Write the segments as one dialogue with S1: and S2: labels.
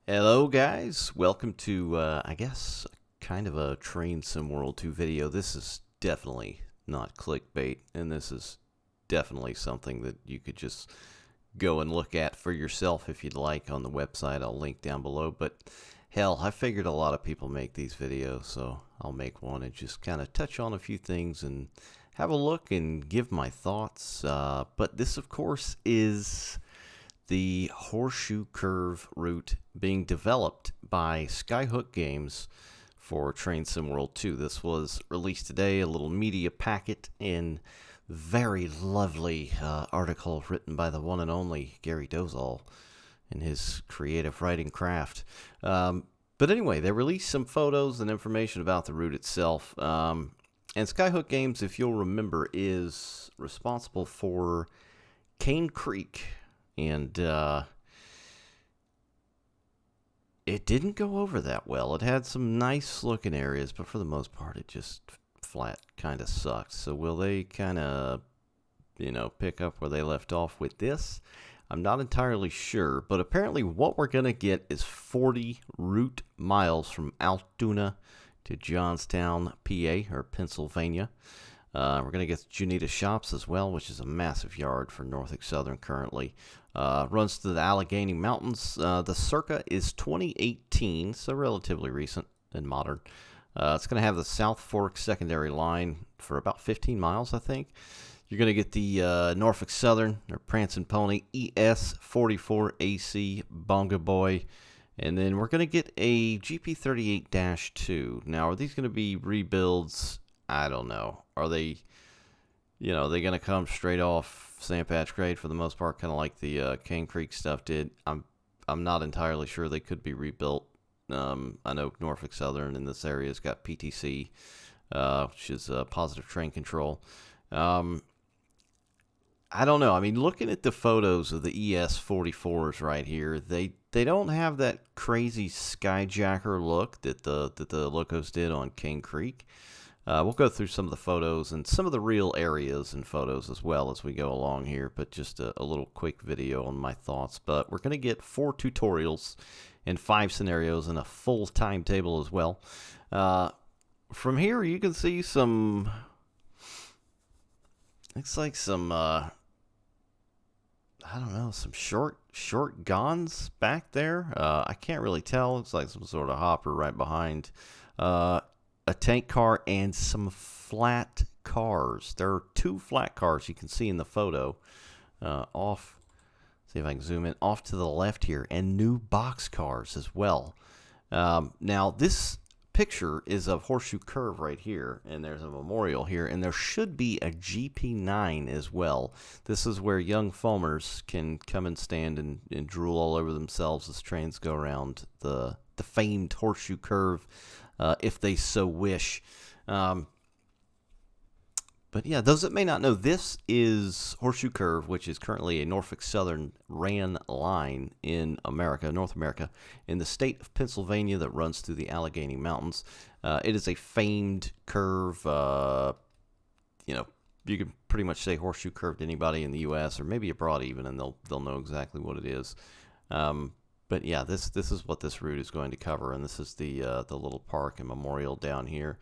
S1: Hello guys, welcome to, I guess, kind of a Train Sim World 2 video. This is definitely not clickbait, and this is definitely something that you could just go and look at for yourself if you'd like on the website. I'll link down below, but hell, I figured a lot of people make these videos, so I'll make one and just kind of touch on a few things and have a look and give my thoughts. But this, of course, is the Horseshoe Curve route being developed by Skyhook Games for Train Sim World 2. This was released today, a little media packet and very lovely article written by the one and only Gary Dolzall in his creative writing craft. But anyway, they released some photos and information about the route itself. And Skyhook Games, if you'll remember, is responsible for Cane Creek. And it didn't go over that well. It had some nice looking areas, but for the most part, it just flat kind of sucked. So will they kind of, pick up where they left off with this? I'm not entirely sure, but apparently what we're going to get is 40 route miles from Altoona to Johnstown, PA, or Pennsylvania. We're going to get Junita Shops as well, which is a massive yard for Norfolk Southern currently. Runs through the Allegheny Mountains. The circa is 2018, so relatively recent and modern. It's going to have the South Fork secondary line for about 15 miles, I think. You're going to get the Norfolk Southern, or Prancing Pony, ES44AC Bonga Boy. And then we're going to get a GP38-2. Now, are these going to be rebuilds? I don't know. Are they, are they going to come straight off sand patch grade for the most part, kind of like the Cane Creek stuff did? I'm not entirely sure. They could be rebuilt. I know Norfolk Southern in this area has got PTC, which is positive train control. I don't know. I mean, looking at the photos of the ES44s right here, they don't have that crazy skyjacker look that the locos did on Cane Creek. We'll go through some of the photos and some of the real areas and photos as well as we go along here, but just a little quick video on my thoughts. But we're going to get 4 tutorials and 5 scenarios and a full timetable as well. From here, you can see some, looks like some, I don't know, some short guns back there. I can't really tell. Looks like some sort of hopper right behind a tank car and some flat cars. There are 2 flat cars you can see in the photo. Off, see if I can zoom in, off to the left here, and new box cars as well. Now, this picture is of Horseshoe Curve right here, and there's a memorial here, and there should be a GP9 as well. This is where young foamers can come and stand and drool all over themselves as trains go around the famed Horseshoe Curve, if they so wish. But yeah, those that may not know, this is Horseshoe Curve, which is currently a Norfolk Southern ran line in America, North America, in the state of Pennsylvania that runs through the Allegheny Mountains. It is a famed curve. You can pretty much say Horseshoe Curve to anybody in the U.S. or maybe abroad even, and they'll know exactly what it is. But yeah, this is what this route is going to cover, and this is the little park and memorial down here.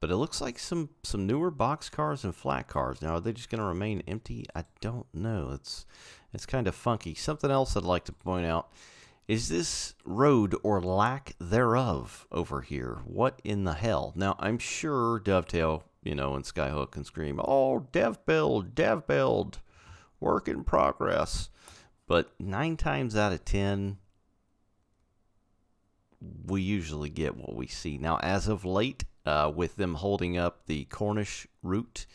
S1: But it looks like some newer box cars and flat cars. Now, are they just going to remain empty? I don't know. It's kind of funky. Something else I'd like to point out is this road or lack thereof over here. What in the hell? Now, I'm sure Dovetail, and Skyhook can scream, "Oh, dev build, work in progress." But 9 times out of 10, we usually get what we see. Now, as of late, with them holding up the Cornish route,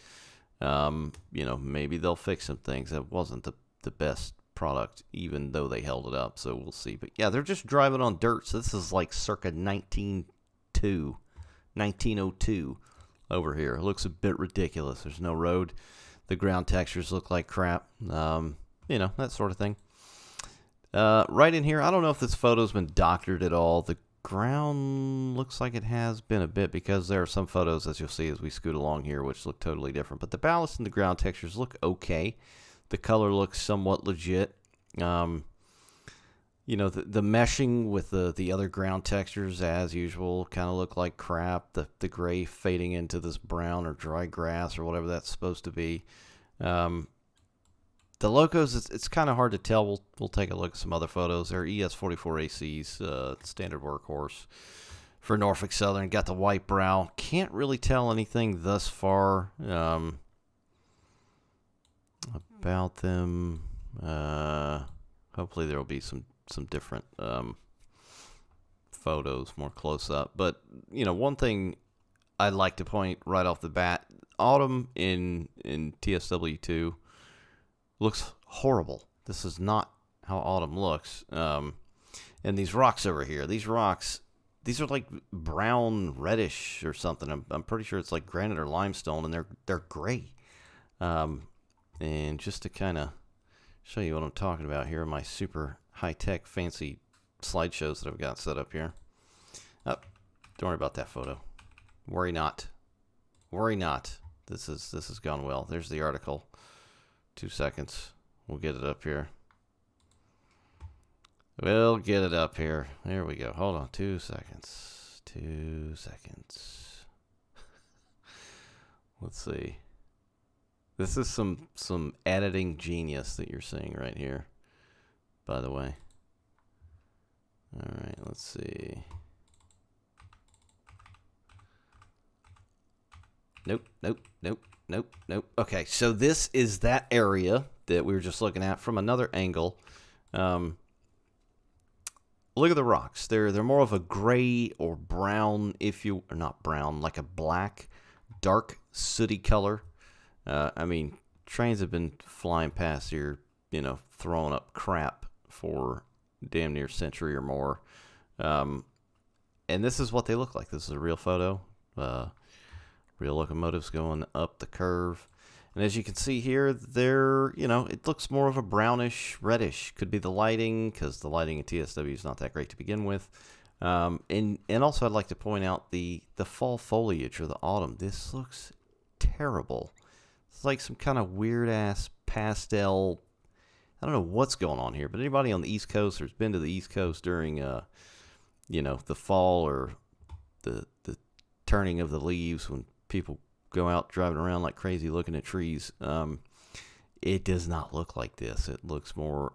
S1: maybe they'll fix some things. That wasn't the best product, even though they held it up, so we'll see. But yeah, they're just driving on dirt, so this is like circa 1902 over here. It looks a bit ridiculous. There's no road. The ground textures look like crap. That sort of thing. Right in here, I don't know if this photo's been doctored at all. The ground looks like it has been a bit, because there are some photos, as you'll see as we scoot along here, which look totally different. But the ballast and the ground textures look okay. The color looks somewhat legit. You know, the meshing with the other ground textures, as usual, kind of look like crap. The gray fading into this brown or dry grass or whatever that's supposed to be. The locos, it's kind of hard to tell. We'll take a look at some other photos. They're ES44ACs, standard workhorse for Norfolk Southern. Got the white brow. Can't really tell anything thus far about them. Hopefully there will be some different photos more close up. But, you know, one thing I'd like to point right off the bat, Autumn in TSW2 looks horrible. This is not how Autumn looks. And these rocks over here, these are like brown reddish or something. I'm pretty sure it's like granite or limestone, and they're gray. And just to kind of show you what I'm talking about here, my super high-tech fancy slideshows that I've got set up here. Oh, don't worry about that photo. Worry not. Worry not. This has gone well. There's the article. 2 seconds. We'll get it up here. We'll get it up here. There we go. Hold on. 2 seconds. 2 seconds. Let's see. This is some editing genius that you're seeing right here, by the way. All right, let's see. Nope. Okay, so this is that area that we were just looking at from another angle. Look at the rocks. They're more of a gray or brown, or not brown, like a black, dark, sooty color. I mean, trains have been flying past here, you know, throwing up crap for damn near a century or more. And this is what they look like. This is a real photo. Real locomotives going up the curve. And as you can see here, it looks more of a brownish, reddish. Could be the lighting, because the lighting in TSW is not that great to begin with. And also I'd like to point out the fall foliage or the autumn. This looks terrible. It's like some kind of weird-ass pastel. I don't know what's going on here, but anybody on the East Coast or has been to the East Coast during, the fall or the turning of the leaves when people go out driving around like crazy looking at trees, it does not look like this. It looks more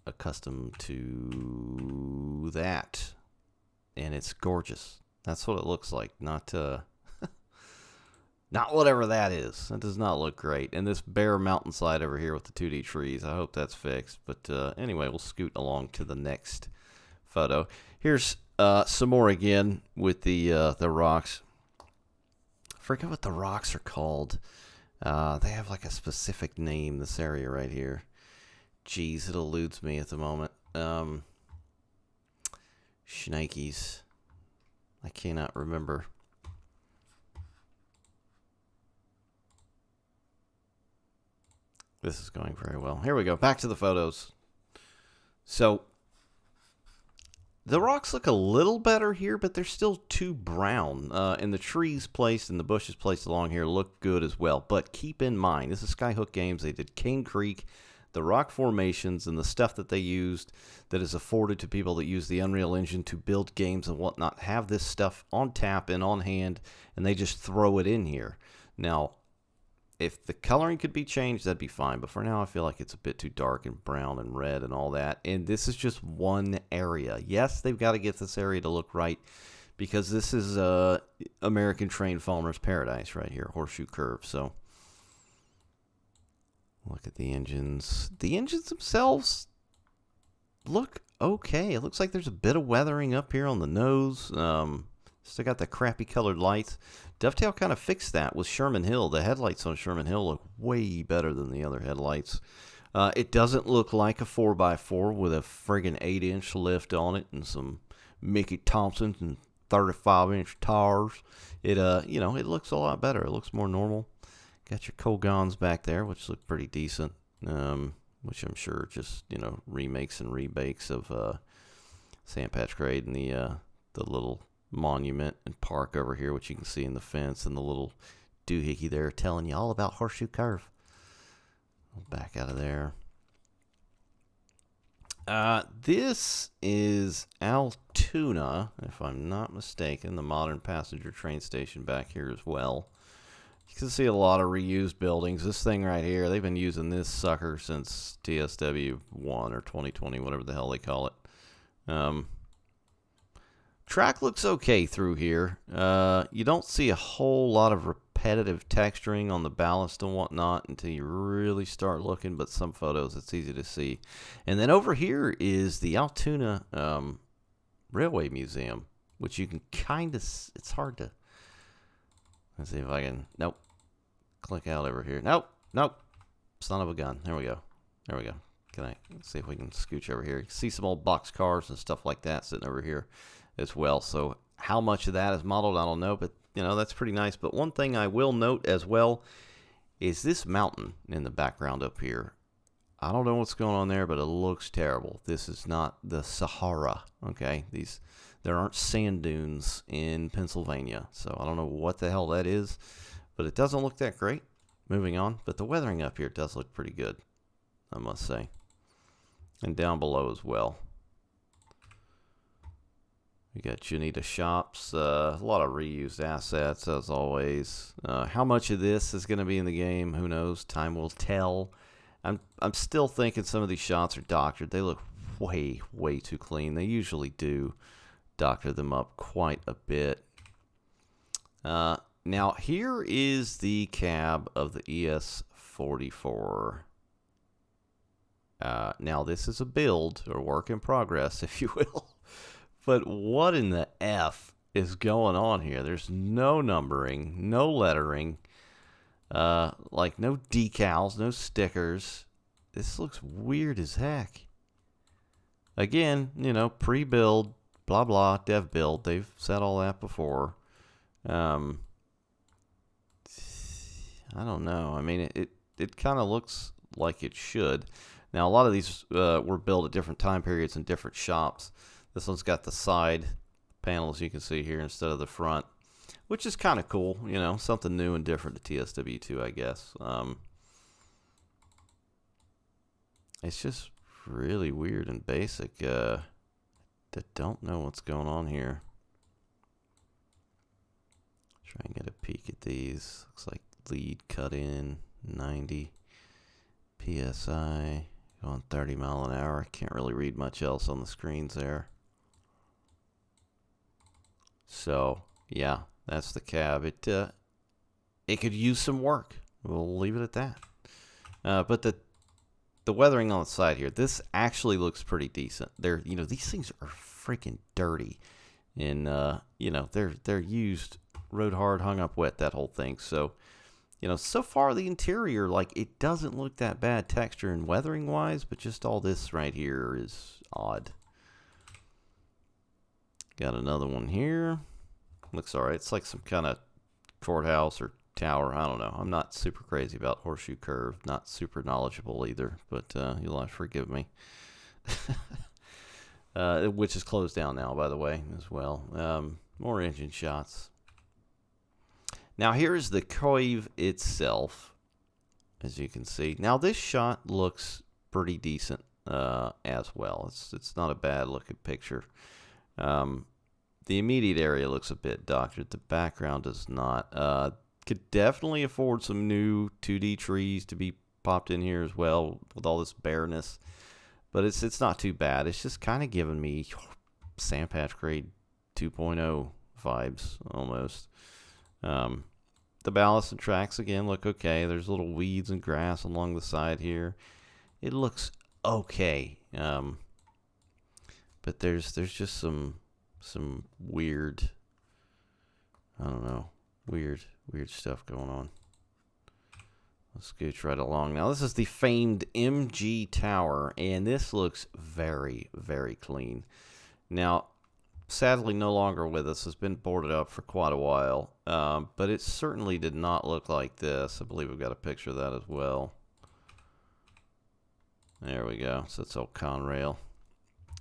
S1: accustomed to that, and it's gorgeous. That's what it looks like, not not whatever that is. That does not look great. And this bare mountainside over here with the 2D trees, I hope that's fixed. But anyway, we'll scoot along to the next photo. Here's some more again with the rocks. I forget what the rocks are called. They have like a specific name, this area right here. Jeez, it eludes me at the moment. Shnikes. I cannot remember. This is going very well. Here we go. Back to the photos. So, the rocks look a little better here, but they're still too brown. And the trees placed and the bushes placed along here look good as well. But keep in mind, this is Skyhook Games. They did Cane Creek, the rock formations, and the stuff that they used that is afforded to people that use the Unreal Engine to build games and whatnot. Have this stuff on tap and on hand, and they just throw it in here. Now, if the coloring could be changed, that'd be fine. But for now, I feel like it's a bit too dark and brown and red and all that. And this is just one area. Yes, they've got to get this area to look right because this is American Train Farmer's Paradise right here, Horseshoe Curve. So look at the engines. The engines themselves look okay. It looks like there's a bit of weathering up here on the nose. Still got the crappy colored lights. Dovetail kind of fixed that with Sherman Hill. The headlights on Sherman Hill look way better than the other headlights. It doesn't look like a 4x4 with a friggin' 8-inch lift on it and some Mickey Thompsons and 35-inch tires. It looks a lot better. It looks more normal. Got your Kogans back there, which look pretty decent. Which I'm sure just, remakes and rebakes of Sandpatch Grade and the little monument and park over here, which you can see in the fence, and the little doohickey there telling you all about Horseshoe Curve. Back out of there. This is Altoona, if I'm not mistaken, the modern passenger train station back here as well. You can see a lot of reused buildings. This thing right here, they've been using this sucker since TSW1 or 2020, whatever the hell they call it. Track looks okay through here. You don't see a whole lot of repetitive texturing on the ballast and whatnot until you really start looking, but some photos it's easy to see. And then over here is the Altoona Railway Museum, which you can kind of, it's hard to, let's see if I can, nope, click out over here. Nope, son of a gun. There we go. Let's see if we can scooch over here. You can see some old box cars and stuff like that sitting over here as well. So how much of that is modeled, I don't know, but you know, that's pretty nice. But one thing I will note as well is this mountain in the background up here. I don't know what's going on there, but it looks terrible. This is not the Sahara, okay? There aren't sand dunes in Pennsylvania, so I don't know what the hell that is, but it doesn't look that great. Moving on, but the weathering up here does look pretty good, I must say. And down below as well. We got Janita Shops, a lot of reused assets as always. How much of this is going to be in the game? Who knows? Time will tell. I'm still thinking some of these shots are doctored. They look way too clean. They usually do doctor them up quite a bit. Now here is the cab of the ES44. Now this is a build or work in progress, if you will. But what in the F is going on here? There's no numbering, no lettering, like no decals, no stickers. This looks weird as heck. Again, you know, pre-build, blah, blah, dev build. They've said all that before. I don't know. I mean, it kind of looks like it should. Now, a lot of these were built at different time periods in different shops. This one's got the side panels you can see here instead of the front, which is kind of cool, you know, something new and different to TSW2, I guess. It's just really weird and basic. I don't know what's going on here. Try and get a peek at these. Looks like lead cut in 90 PSI, going 30 mile an hour. Can't really read much else on the screens there. So, yeah, that's the cab. It could use some work. We'll leave it at that. But the weathering on the side here, this actually looks pretty decent. You know, these things are freaking dirty, and you know, they're used, rode hard, hung up wet, that whole thing. So, you know, so far the interior, like, it doesn't look that bad texture and weathering wise, but just all this right here is odd. Got another one here. Looks alright. It's like some kind of courthouse or tower. I don't know. I'm not super crazy about Horseshoe Curve. Not super knowledgeable either, but you'll have to forgive me. Which is closed down now, by the way, as well. More engine shots. Now here's the Curve itself, as you can see. Now this shot looks pretty decent as well. It's not a bad looking picture. The immediate area looks a bit doctored. The background does not. Could definitely afford some new 2D trees to be popped in here as well with all this bareness. But it's not too bad. It's just kind of giving me Sandpatch Grade 2.0 vibes almost. The ballast and tracks again look okay. There's little weeds and grass along the side here. It looks okay. But there's just some weird, I don't know, weird stuff going on. Let's scooch right along. Now this is the famed MG Tower, and this looks very clean. Now, sadly no longer with us. Has been boarded up for quite a while, but it certainly did not look like this. I believe we've got a picture of that as well. There we go. So it's old Conrail.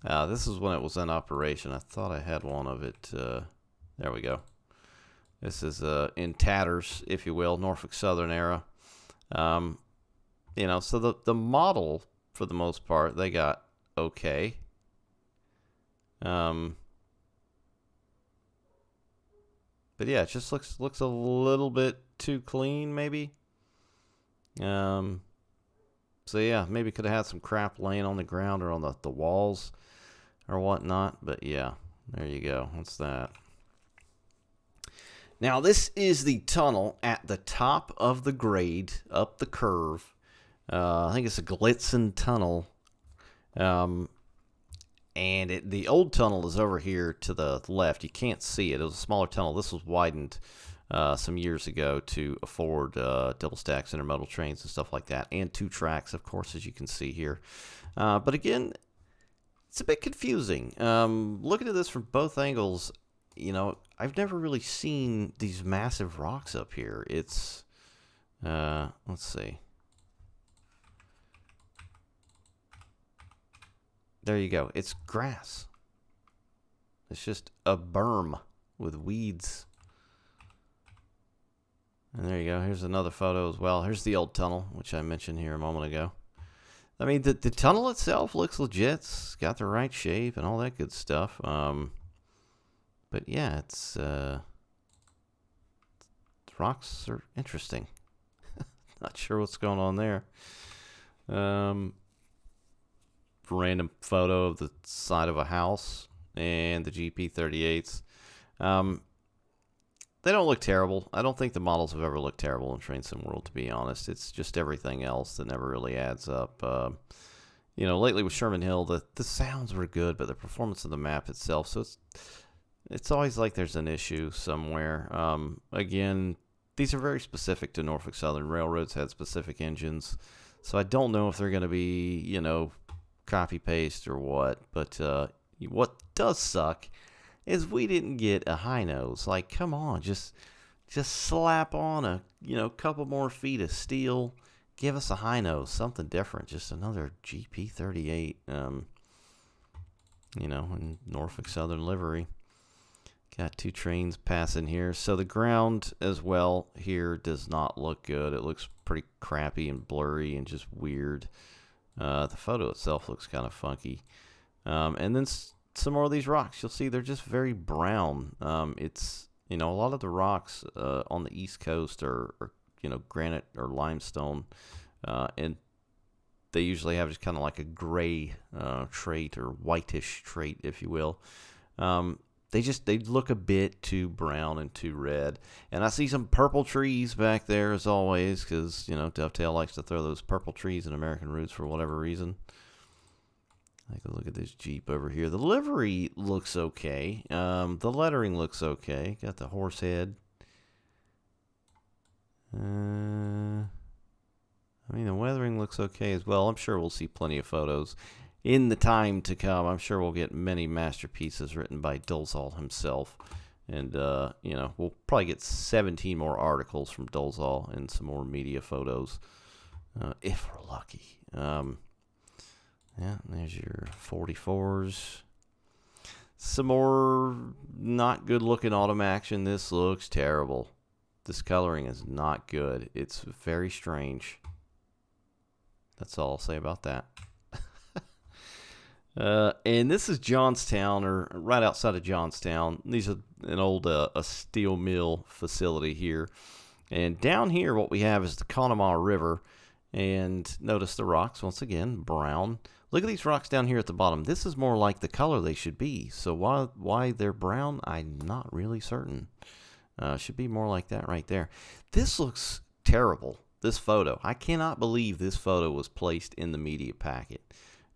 S1: This is when it was in operation. I thought I had one of it. There we go. This is in tatters, if you will, Norfolk Southern era. You know, so the model, for the most part, they got okay. But yeah, it just looks a little bit too clean, maybe. So yeah, maybe could have had some crap laying on the ground or on the walls or whatnot. But yeah, there you go. What's that? Now this is the tunnel at the top of the grade up the curve. I think it's a Glitzen tunnel. And the old tunnel is over here to the left. You can't see it. It was a smaller tunnel. This was widened some years ago to afford double stacks, intermodal trains, and stuff like that, and 2 tracks, of course, as you can see here. But again, it's a bit confusing. Looking at this from both angles, you know, I've never really seen these massive rocks up here. It's, let's see. There you go. It's grass. It's just a berm with weeds. And there you go. Here's another photo as well. Here's the old tunnel, which I mentioned here a moment ago. I mean, the tunnel itself looks legit. It's got the right shape and all that good stuff. But yeah, it's the rocks are interesting. Not sure what's going on there. Random photo of the side of a house and the GP38s. They don't look terrible. I don't think the models have ever looked terrible in Train Sim World, to be honest. It's just everything else that never really adds up. You know, lately with Sherman Hill, the sounds were good, but the performance of the map itself, so it's always like there's an issue somewhere. Again, these are very specific to Norfolk Southern. Railroads had specific engines, so I don't know if they're going to be, you know, copy paste or what. But what does suck is we didn't get a high nose. Like, come on, just slap on a, you know, couple more feet of steel. Give us a high nose, something different. Just another GP38, you know, in Norfolk Southern livery. Got 2 trains passing here. So the ground as well here does not look good. It looks pretty crappy and blurry and just weird. The photo itself looks kind of funky. And then some more of these rocks, you'll see they're just very brown. It's, you know, a lot of the rocks on the East Coast are, you know, granite or limestone. And they usually have just kind of like a gray trait or whitish trait, if you will. They look a bit too brown and too red. And I see some purple trees back there as always, because, you know, Dovetail likes to throw those purple trees in American routes for whatever reason. Take a look at this Jeep over here. The livery looks okay. The lettering looks okay. Got the horse head. I mean, the weathering looks okay as well. I'm sure we'll see plenty of photos in the time to come. I'm sure we'll get many masterpieces written by Dolzall himself. And, you know, we'll probably get 17 more articles from Dolzall and some more media photos, if we're lucky. Yeah, there's your 44s. Some more not good looking autumn action. This looks terrible. This coloring is not good. It's very strange. That's all I'll say about that. And this is Johnstown, or right outside of Johnstown. These are an old a steel mill facility here. And down here what we have is the Kanama River. And notice the rocks, once again, brown. Look at these rocks down here at the bottom. This is more like the color they should be. So why they're brown, I'm not really certain. Should be more like that right there. This looks terrible, this photo. I cannot believe this photo was placed in the media packet.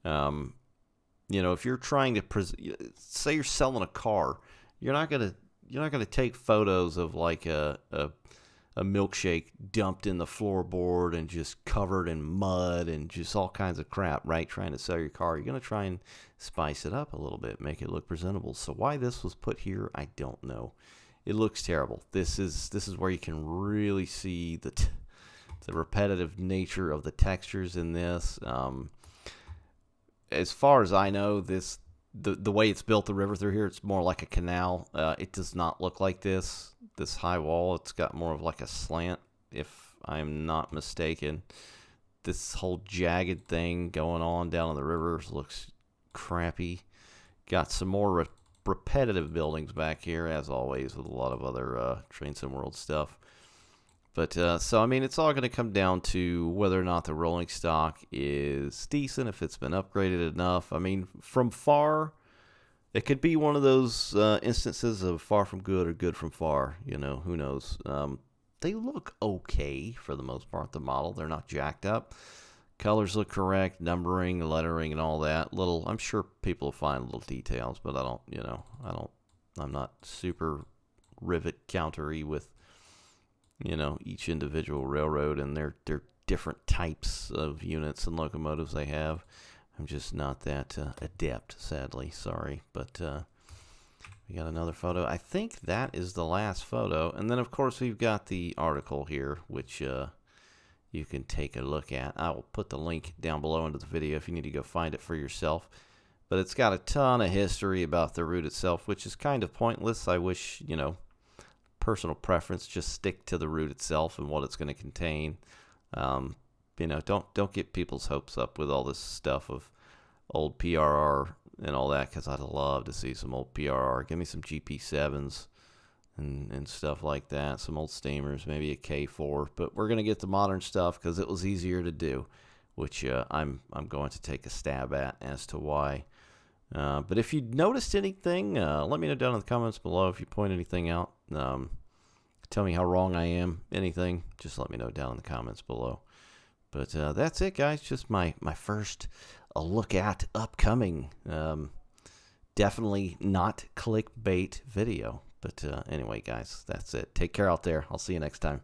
S1: You know, if you're trying to say you're selling a car, you're not gonna take photos of like a milkshake dumped in the floorboard and just covered in mud and just all kinds of crap, right? Trying to sell your car. You're going to try and spice it up a little bit, make it look presentable. So why this was put here, I don't know. It looks terrible. This is where you can really see the repetitive nature of the textures in this. As far as I know, the way it's built, the river through here, it's more like a canal. It does not look like this high wall. It's got more of like a slant, if I'm not mistaken. This whole jagged thing going on down in the river looks crappy. Got some more repetitive buildings back here, as always, with a lot of other Train Sim World stuff. But, so, I mean, it's all going to come down to whether or not the rolling stock is decent, if it's been upgraded enough. I mean, from far, it could be one of those instances of far from good or good from far. You know, who knows? They look okay for the most part, the model. They're not jacked up. Colors look correct, numbering, lettering, and all that. I'm sure people will find little details, but I'm not super rivet countery with, each individual railroad and their different types of units and locomotives they have. I'm just not that adept, sadly. Sorry, but we got another photo. I think that is the last photo, and then of course we've got the article here, which you can take a look at. I will put the link down below into the video if you need to go find it for yourself. But it's got a ton of history about the route itself, which is kind of pointless. I wish, personal preference, just stick to the route itself and what it's going to contain. Don't get people's hopes up with all this stuff of old PRR and all that, because I'd love to see some old PRR. Give me some GP7s and stuff like that, some old steamers, maybe a K4. But we're going to get the modern stuff because it was easier to do, which I'm going to take a stab at as to why. But if you noticed anything, let me know down in the comments below. If you point anything out, tell me how wrong I am, anything, just let me know down in the comments below. But that's it, guys. Just my first look at upcoming, definitely not clickbait video. But anyway, guys, that's it. Take care out there. I'll see you next time.